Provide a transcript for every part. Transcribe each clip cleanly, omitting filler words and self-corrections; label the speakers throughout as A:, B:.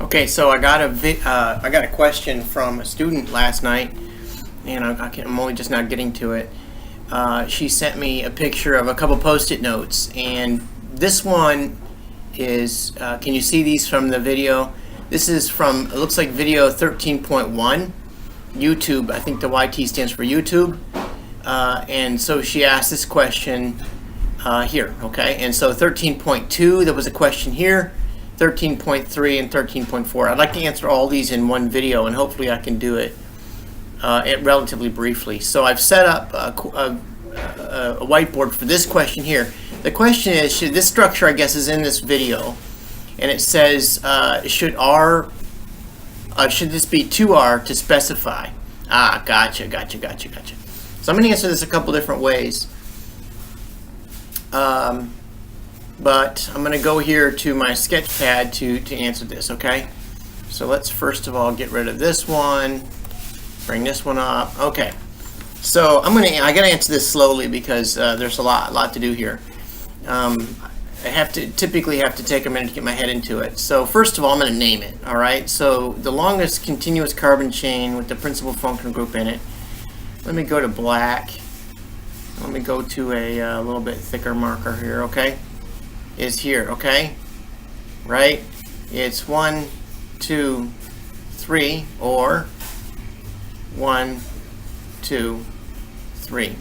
A: Okay, so I got a question from a student last night, and I'm only just now getting to it. She sent me a picture of a couple Post-it notes, and this one is. Can you see these from the video? This is from. It looks like video 13.1, YouTube. I think the YT stands for YouTube, and so she asked this question here. Okay, and so 13.2. There was a question here. 13.3 and 13.4. I'd like to answer all these in one video, and hopefully I can do it relatively briefly. So I've set up a whiteboard for this question here. The question is, should this structure, I guess, is in this video, and it says, should this be 2R to specify? Gotcha. So I'm going to answer this a couple different ways. But I'm going to go here to my sketch pad to answer this, okay? So let's first of all get rid of this one, bring this one up. Okay, so I got to answer this slowly because there's a lot to do here. I typically have to take a minute to get my head into it. So first of all, I'm going to name it, all right? So the longest continuous carbon chain with the principal functional group in it. Let me go to black. Let me go to a little bit thicker marker here, okay? Is here, okay? Right? It's 1, 2, 3, or 1, 2, 3.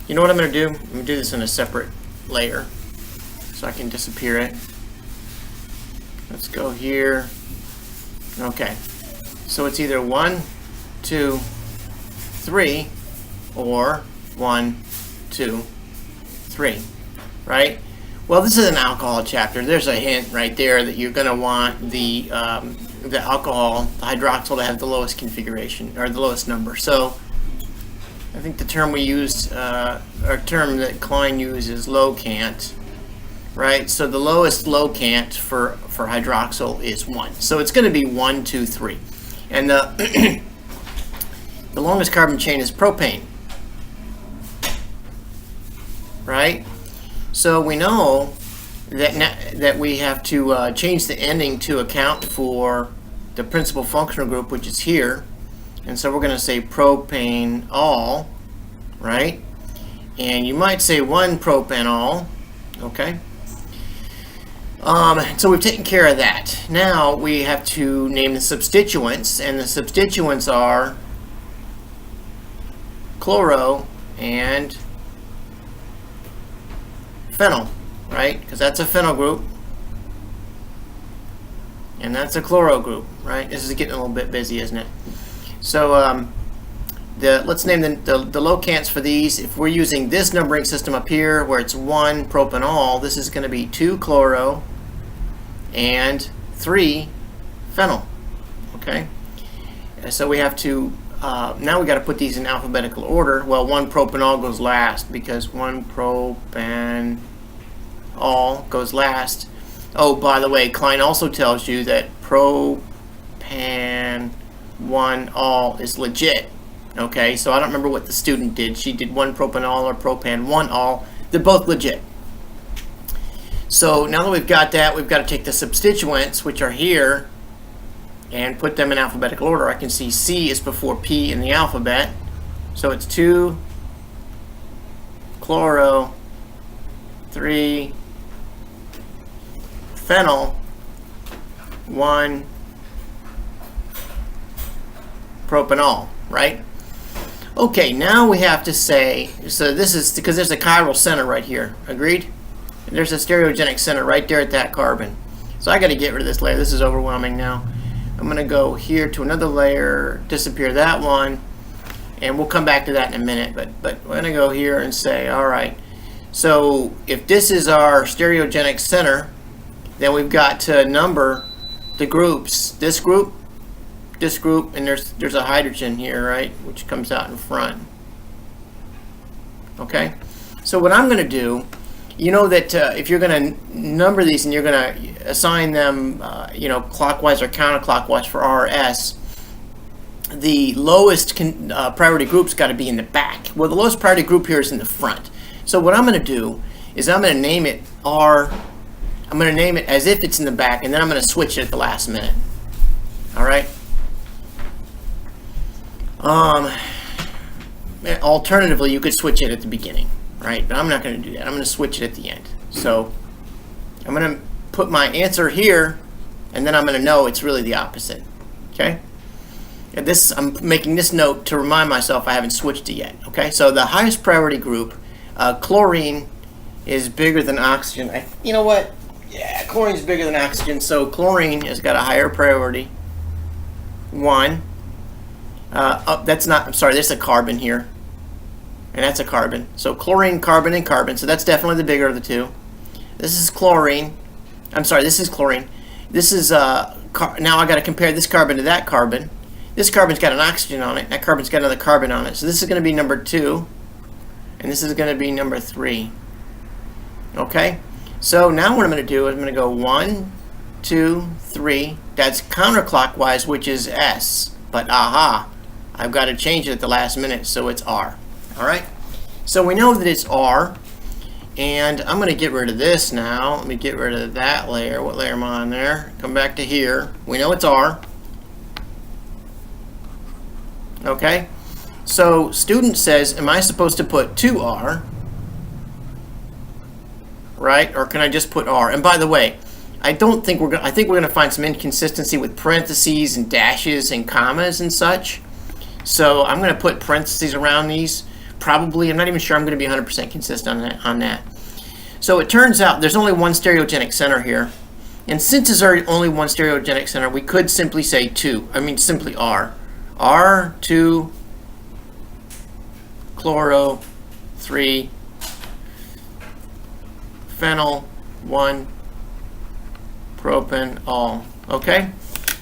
A: You know what I'm going to do? I'm going to do this in a separate layer so I can disappear it. Let's go here. Okay. So it's either 1, 2, 3, or 1, 2, 3. Right? Well, this is an alcohol chapter. There's a hint right there that you're going to want the alcohol, the hydroxyl, to have the lowest configuration or the lowest number. So I think the term we used, or term that Klein used, is locant, right? So the lowest locant for hydroxyl is 1. So it's going to be 1, 2, 3, and the the longest carbon chain is propane, right? So we know that we have to change the ending to account for the principal functional group, which is here. And so we're going to say propanol, right? And you might say 1-propanol, okay? So we've taken care of that. Now we have to name the substituents, and the substituents are chloro and phenyl, right? Because that's a phenyl group, and that's a chloro group, right? This is getting a little bit busy, isn't it? So let's name the locants for these. If we're using this numbering system up here, where it's 1-propanol, this is going to be 2-chloro and 3-phenyl. Okay. So we have to now we got to put these in alphabetical order. Well, 1-propanol goes last because 1-propanol goes last. Oh, by the way, Klein also tells you that propan-1-ol is legit. Okay, so I don't remember what the student did. She did 1-propanol or propan-1-ol. They're both legit. So now that we've got that, we've got to take the substituents, which are here, and put them in alphabetical order. I can see C is before P in the alphabet. So it's 2-chloro, 3-phenyl, 1-propanol, right? Okay, now we have to say, so this is because there's a chiral center right here. Agreed? There's a stereogenic center right there at that carbon. So I got to get rid of this layer. This is overwhelming now. I'm going to go here to another layer, disappear that one, and we'll come back to that in a minute. But we're going to go here and say, all right, so if this is our stereogenic center, then we've got to number the groups. This group, and there's a hydrogen here, right, which comes out in front. Okay, so what I'm going to do, you know that if you're going to number these and you're going to assign them, clockwise or counterclockwise for R or S, the lowest priority group's got to be in the back. Well, the lowest priority group here is in the front. So what I'm going to do is I'm going to name it R. I'm going to name it as if it's in the back, and then I'm going to switch it at the last minute. All right. Alternatively, you could switch it at the beginning, right? But I'm not going to do that. I'm going to switch it at the end. So I'm going to put my answer here, and then I'm going to know it's really the opposite. Okay? And this, I'm making this note to remind myself I haven't switched it yet. Okay? So the highest priority group, chlorine is bigger than oxygen. You know what? Yeah, chlorine is bigger than oxygen, so chlorine has got a higher priority. 1. That's not, I'm sorry, there's a carbon here. And that's a carbon. So chlorine, carbon, and carbon. So that's definitely the bigger of the two. This is chlorine. I'm sorry, this is chlorine. This is, now I got to compare this carbon to that carbon. This carbon's got an oxygen on it. That carbon's got another carbon on it. So this is going to be number 2. And this is going to be number 3. Okay? So now what I'm going to do is I'm going to go 1, 2, 3. That's counterclockwise, which is S. But aha, I've got to change it at the last minute, so it's R. All right? So we know that it's R. And I'm going to get rid of this now. Let me get rid of that layer. What layer am I on there? Come back to here. We know it's R. Okay? So student says, am I supposed to put 2R? Right? Or can I just put R? And by the way, I think we're going to find some inconsistency with parentheses and dashes and commas and such. So I'm going to put parentheses around these. Probably, I'm not even sure I'm going to be 100% consistent on that. So it turns out there's only one stereogenic center here. And since there's only one stereogenic center, we could simply say 2. I mean, simply R. R, 2, chloro, 3, phenyl, 1, propane, all. Okay?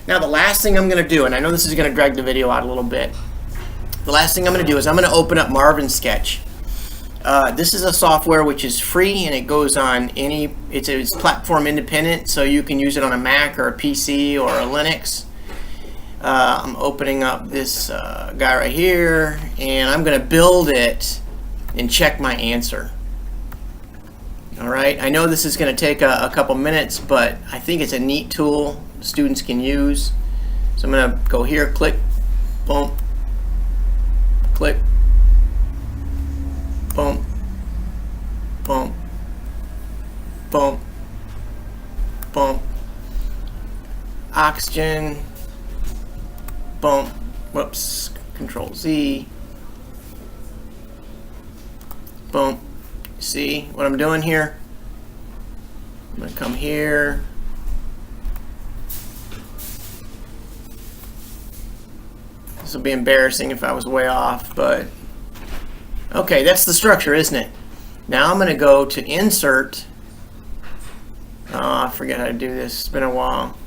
A: Now the last thing I'm going to do, and I know this is going to drag the video out a little bit. The last thing I'm going to do is I'm going to open up Marvin Sketch. This is a software which is free, and it goes on any, it's platform independent, so you can use it on a Mac or a PC or a Linux. I'm opening up this guy right here, and I'm going to build it and check my answer. All right, I know this is going to take a couple minutes, but I think it's a neat tool students can use. So I'm going to go here, click, boom, click, boom, boom, boom, boom, oxygen, boom, whoops, Control Z, boom. See what I'm doing here? I'm going to come here. This will be embarrassing if I was way off, but okay, that's the structure, isn't it? Now I'm going to go to Insert. Oh, I forget how to do this. It's been a while.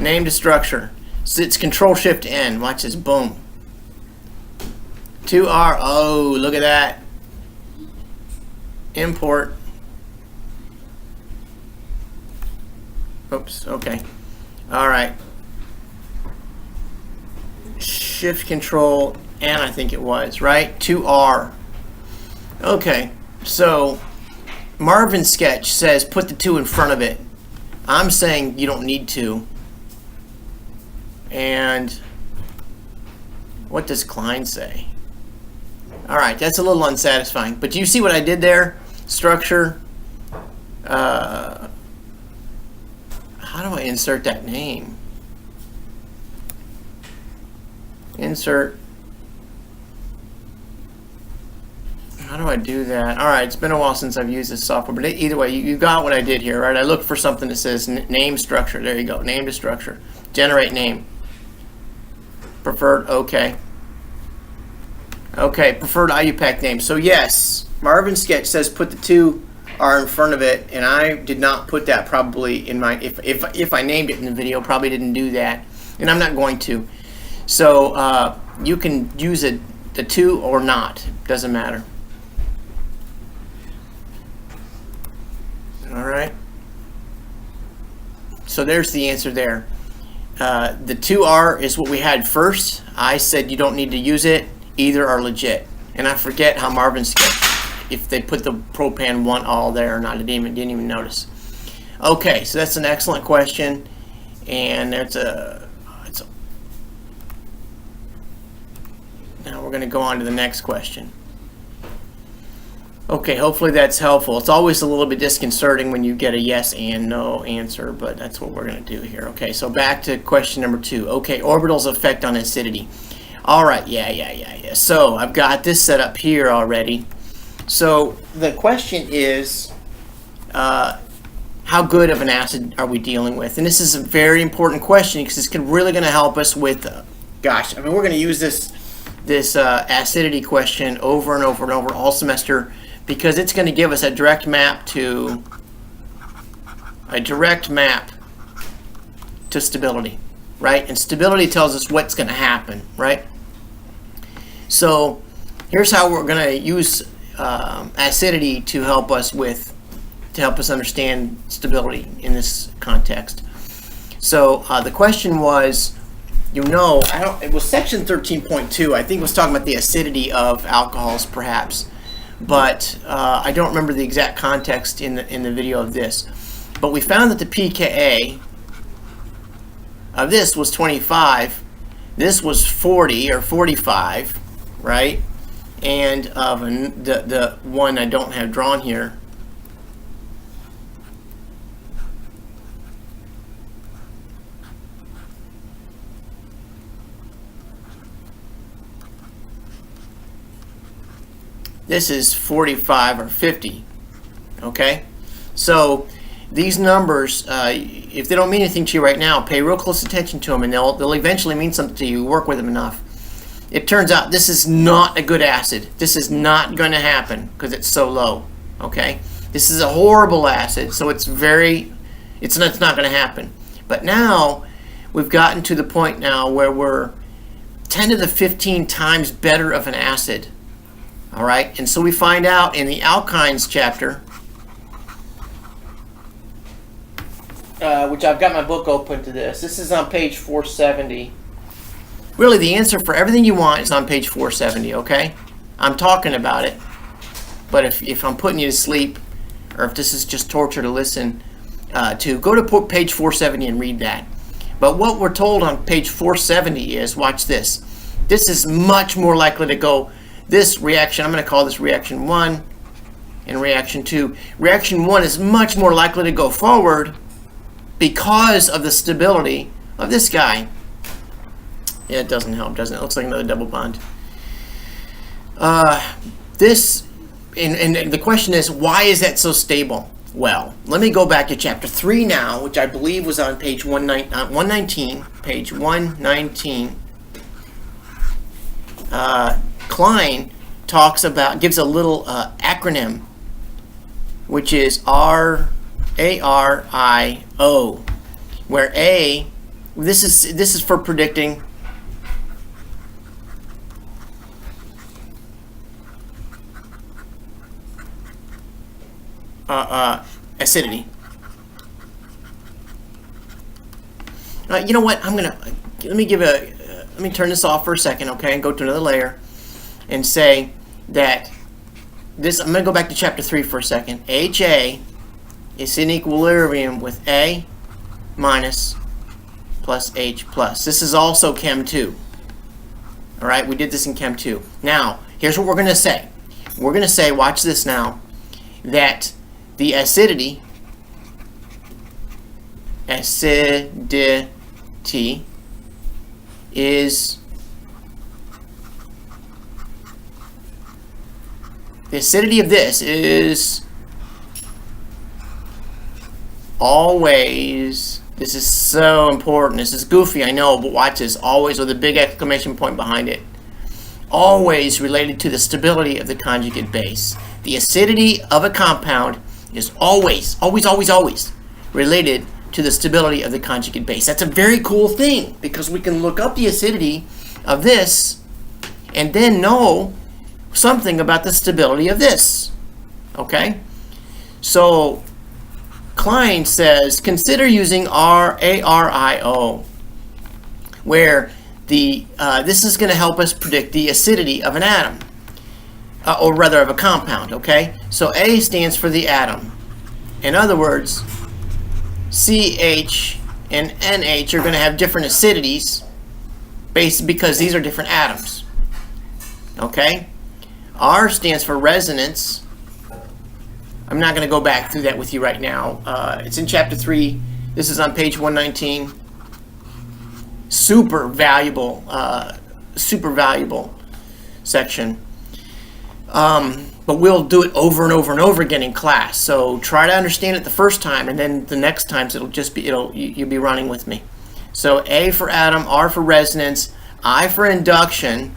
A: Name to structure. So it's Control-Shift-N. Watch this. Boom. 2R. Oh, look at that. Import. Oops. Okay. All right. Shift Control N, I think it was, right? 2R. Okay. So Marvin Sketch says put the 2 in front of it. I'm saying you don't need to. And what does Klein say? All right, that's a little unsatisfying. But do you see what I did there? Structure. How do I insert that name? Insert. How do I do that? All right, it's been a while since I've used this software, but either way, you got what I did here, right? I looked for something that says name structure. There you go, name to structure. Generate name. Preferred, okay. Okay, preferred IUPAC name. So yes, Marvin Sketch says put the 2R in front of it, and I did not put that probably in my, if I named it in the video, probably didn't do that, and I'm not going to. So you can use the 2 or not, doesn't matter. All right. So there's the answer there. The 2R is what we had first. I said you don't need to use it. Either are legit. And I forget how Marvin Sketch, if they put the propane 1 all there or not. I didn't even notice. Okay, so that's an excellent question. And it's going to go on to the next question. Okay, hopefully that's helpful. It's always a little bit disconcerting when you get a yes and no answer, but that's what we're going to do here. Okay, so back to question number 2. Okay, orbital's effect on acidity. All right, yeah. So I've got this set up here already. So the question is, how good of an acid are we dealing with? And this is a very important question because it's really going to help us with, gosh, I mean, we're going to use this acidity question over and over and over all semester, because it's going to give us a direct map to stability, right? And stability tells us what's going to happen, right? So here's how we're going to use acidity to help us understand stability in this context. So the question was, it was section 13.2. I think it was talking about the acidity of alcohols, perhaps. But I don't remember the exact context in the video of this. But we found that the pKa of this was 25. This was 40 or 45, right? And of the one I don't have drawn here, this is 45 or 50, okay? So these numbers, if they don't mean anything to you right now, pay real close attention to them, and they'll eventually mean something to you. Work with them enough. It turns out this is not a good acid. This is not going to happen because it's so low, okay? This is a horrible acid, so it's not going to happen. But now we've gotten to the point now where we're 10 to the 15 times better of an acid. All right, and so we find out in the alkynes chapter, which I've got my book open to this. This is on page 470. Really, the answer for everything you want is on page 470, okay? I'm talking about it, but if I'm putting you to sleep, or if this is just torture to listen to, go to page 470 and read that. But what we're told on page 470 is, watch this. This is much more likely to go. This reaction, I'm going to call this reaction 1 and reaction 2. Reaction 1 is much more likely to go forward because of the stability of this guy. Yeah, it doesn't help, doesn't it? It looks like another double bond. And the question is, why is that so stable? Well, let me go back to chapter 3 now, which I believe was on page 119. Page 119. Klein gives a little acronym, which is ARIO, where A, this is for predicting acidity. You know what? Let me turn this off for a second, okay, and go to another layer and say that this. I'm going to go back to chapter 3 for a second. HA is in equilibrium with A minus plus H plus. This is also Chem 2. All right, we did this in Chem 2. Now, here's what we're going to say. We're going to say, watch this now, that the acidity is the acidity of this is always, this is so important, this is goofy, I know, but watch this, always with a big exclamation point behind it, always related to the stability of the conjugate base. The acidity of a compound is always related to the stability of the conjugate base. That's a very cool thing, because we can look up the acidity of this and then know something about the stability of this. Okay? So Klein says, consider using ARIO, where this is going to help us predict the acidity of an atom, or rather of a compound. Okay? So A stands for the atom. In other words, CH and NH are going to have different acidities because these are different atoms. Okay? R stands for resonance. I'm not going to go back through that with you right now. It's in chapter 3. This is on page 119. Super valuable section. But we'll do it over and over and over again in class. So try to understand it the first time, and then the next times it'll just be you'll be running with me. So A for atom, R for resonance, I for induction.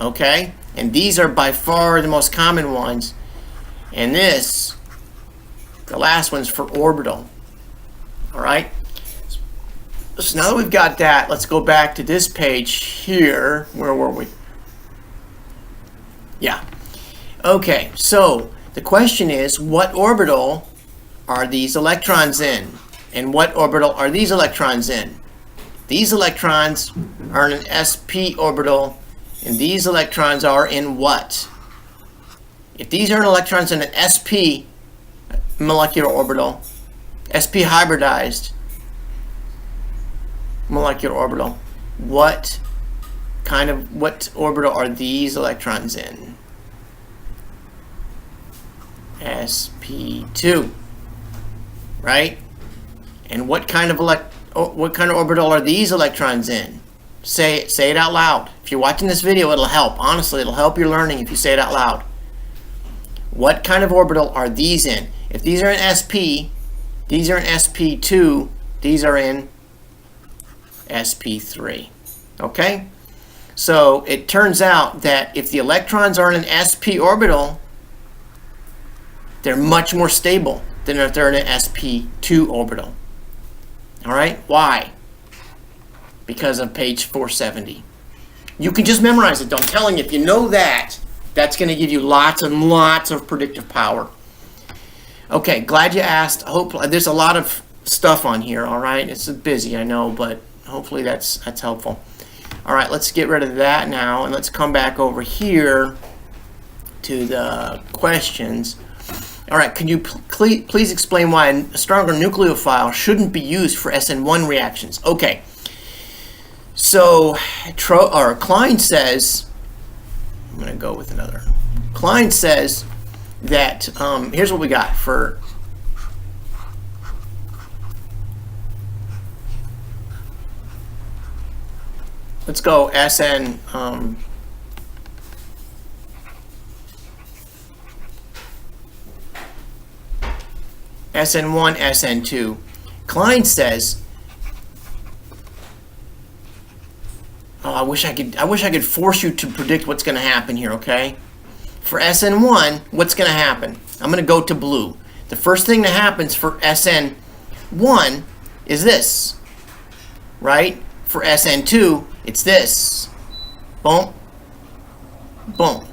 A: Okay? And these are by far the most common ones. And this, the last one's for orbital. All right? So now that we've got that, let's go back to this page here. Where were we? Yeah. Okay, so the question is, what orbital are these electrons in? And what orbital are these electrons in? These electrons are in an sp orbital, and these electrons are in what? If these are electrons in an sp molecular orbital, sp hybridized molecular orbital, what orbital are these electrons in? sp2, right? And what kind of orbital are these electrons in? Say it out loud. If you're watching this video, it'll help. Honestly, it'll help your learning if you say it out loud. What kind of orbital are these in? If these are in sp, these are in sp2, these are in sp3. Okay? So it turns out that if the electrons are in an sp orbital, they're much more stable than if they're in an sp2 orbital. All right? Why? Because of page 470. You can just memorize it. I'm telling you, if you know that, that's going to give you lots and lots of predictive power. Okay, glad you asked. Hopefully, there's a lot of stuff on here. All right, it's busy, I know, but hopefully that's helpful. All right, let's get rid of that now, and let's come back over here to the questions. All right, can you please explain why a stronger nucleophile shouldn't be used for SN1 reactions? Okay, so Klein says, I'm going to go with another. Klein says that, here's what we got for let's go SN SN1, SN2. Klein says, oh, I wish I could force you to predict what's going to happen here, okay? For SN1, what's going to happen? I'm going to go to blue. The first thing that happens for SN1 is this, right? For SN2, it's this. Boom. Boom.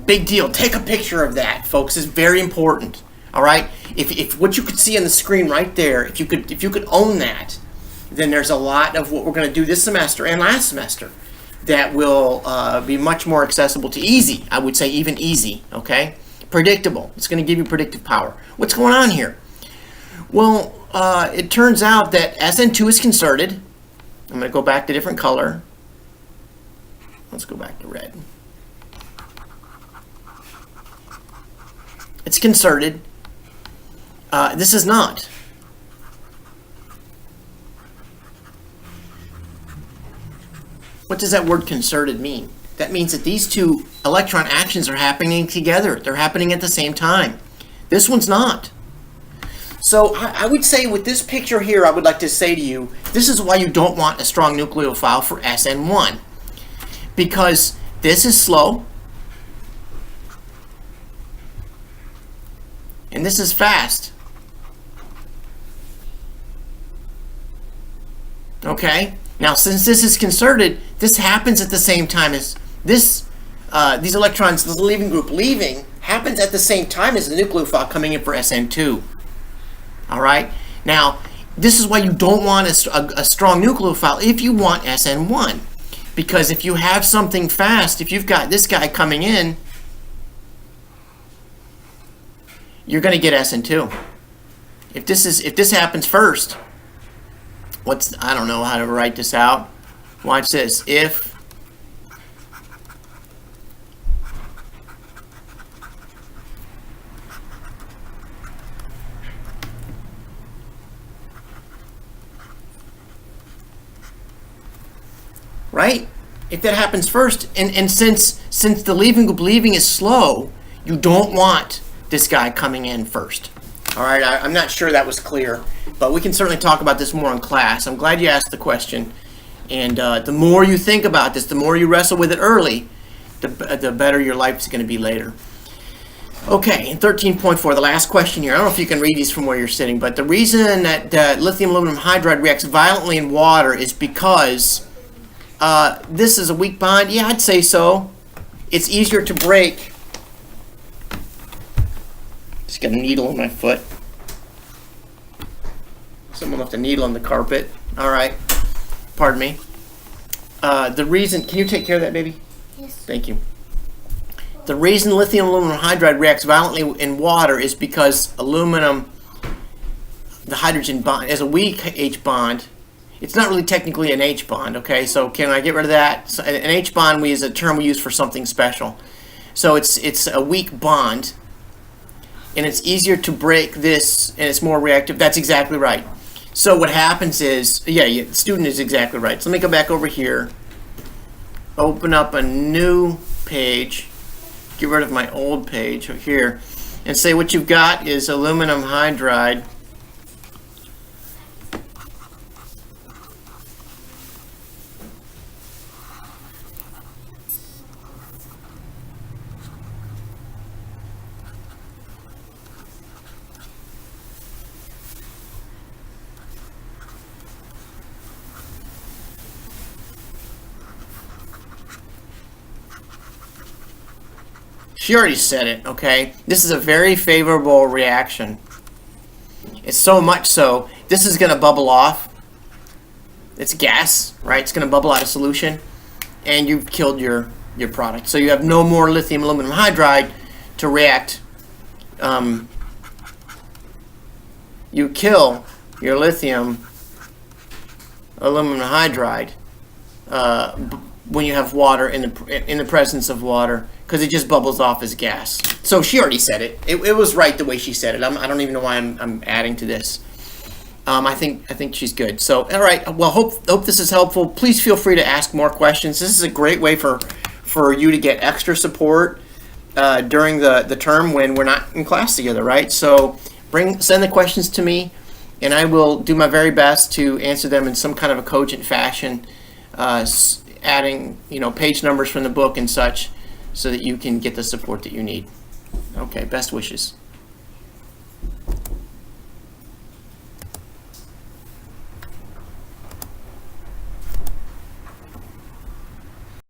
A: Big deal. Take a picture of that, folks. It's very important. All right? If what you could see on the screen right there, if you could own that, then there's a lot of what we're going to do this semester and last semester that will be much more accessible to easy. I would say even easy, okay? Predictable. It's going to give you predictive power. What's going on here? Well, it turns out that SN2 is concerted. I'm going to go back to a different color. Let's go back to red. It's concerted. This is not. What does that word concerted mean? That means that these two electron actions are happening together. They're happening at the same time. This one's not. So I would say with this picture here, I would like to say to you, this is why you don't want a strong nucleophile for SN1. Because this is slow. And this is fast. Okay? Now, since this is concerted, this happens at the same time as this. These electrons, the leaving group leaving, happens at the same time as the nucleophile coming in for SN2. All right? Now, this is why you don't want a strong nucleophile if you want SN1. Because if you have something fast, if you've got this guy coming in, you're going to get SN2. If this happens first, I don't know how to write this out. Watch this. If if that happens first, and since the leaving is slow, you don't want this guy coming in first. All right, I'm not sure that was clear, but we can certainly talk about this more in class. I'm glad you asked the question, and the more you think about this, the more you wrestle with it early, the better your life is going to be later. Okay, in 13.4, the last question here. I don't know if you can read these from where you're sitting, but the reason that lithium aluminum hydride reacts violently in water is because this is a weak bond. Yeah, I'd say so. It's easier to break. Just got a needle in my foot. Someone left a needle on the carpet. All right. Pardon me. The reason, can you take care of that, baby?
B: Yes.
A: Thank you. The reason lithium aluminum hydride reacts violently in water is because aluminum, the hydrogen bond, is a weak H bond. It's not really technically an H bond, okay? So can I get rid of that? So an H bond is a term we use for something special. So it's a weak bond, and it's easier to break this, and it's more reactive. That's exactly right. So what happens is, yeah, the student is exactly right. So let me go back over here, open up a new page, get rid of my old page here, and say what you've got is aluminum hydride She already said it, okay? This is a very favorable reaction. It's so much so, this is going to bubble off. It's gas, right? It's going to bubble out of solution, and you've killed your product. So you have no more lithium aluminum hydride to react. You kill your lithium aluminum hydride when you have water in the presence of water, because it just bubbles off as gas. So she already said it. It was right the way she said it. I don't even know why I'm adding to this. I think she's good. So all right. Well, hope this is helpful. Please feel free to ask more questions. This is a great way for you to get extra support during the term when we're not in class together, right? So send the questions to me, and I will do my very best to answer them in some kind of a cogent fashion, adding page numbers from the book and such, so that you can get the support that you need. Okay, best wishes.